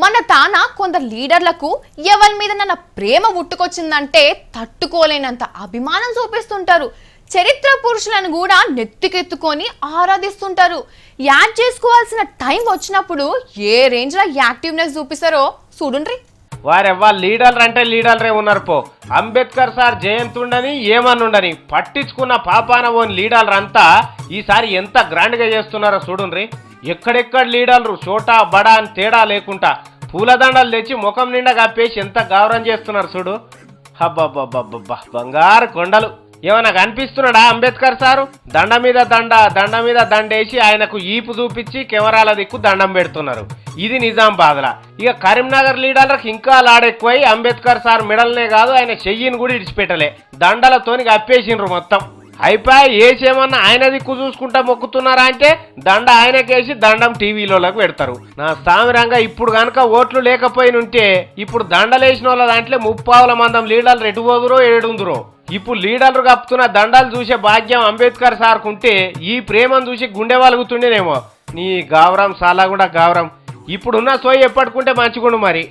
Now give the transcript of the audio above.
మన తాన కొందరు లీడర్లకు ఎవరి మీద నన్న ప్రేమ పుట్టుకొచ్చిందంటే తట్టుకోలేనంత అభిమానం చూపిస్తుంటారు. చరిత్ర పురుషులను కూడా నెత్తికెత్తుకొని ఆరాధిస్తుంటారు. యాడ్ చేసుకోవాల్సిన టైం వచ్చినప్పుడు ఏ రేంజ్ లో యాక్టివ్నెస్ చూపిస్తారో చూడండి. వారెవ్వ లీడర్లు అంటే లీడర్లే ఉన్నారు పో. అంబేద్కర్ సార్ జయంతుండని ఏమన్నుండని పట్టించుకున్న పాపాన ఓని లీడర్లంతా ఈసారి ఎంత గ్రాండ్ గా చేస్తున్నారో చూడుండ్రి. ఎక్కడెక్కడ లీడర్లు చోటా బడా అని తేడా లేకుండా పూలదండలు తెచ్చి ముఖం నిండా కప్పేసి ఎంత గౌరవం చేస్తున్నారు చూడు. హబ్బబ్బబ్బబ్బబ్బా బంగారు కొండలు. ఏమన్నా కనిపిస్తున్నాడా అంబేద్కర్ సారు? దండ మీద దండేసి ఆయనకు ఈపు చూపించి కెమెరాల దిక్కు దండం పెడుతున్నారు. ఇది నిజామాబాద్లా. ఇక కరీంనగర్ లీడర్లకు ఇంకా లాడెక్కువై అంబేద్కర్ సార్ మెడల్నే కాదు ఆయన చెయ్యిని కూడా ఇడిచిపెట్టలే, దండలతోని కప్పేసిండ్రు మొత్తం. అయిపోయి ఏసేమన్నా ఆయన దిక్కు చూసుకుంటా మొక్కుతున్నారా అంటే దండ ఆయనకేసి దండం టీవీలోకి పెడతారు. నా సామిరంగా ఇప్పుడు కనుక ఓట్లు లేకపోయినుంటే ఇప్పుడు దండలేసిన వాళ్ళ దాంట్లో 30,000 మంది లీడర్లు ఎటు పోదురో ఏడుందురో. ఇప్పుడు లీడర్లు కప్పుతున్న దండాలు చూసే భాగ్యం అంబేద్కర్ సార్కుంటే ఈ ప్రేమను చూసి గుండె వలుగుతుండేనేమో. నీ గౌరవం చాలా కూడా గౌరవం. ఇప్పుడున్న సోయి ఎప్పటికుంటే మంచిగుండు మరి.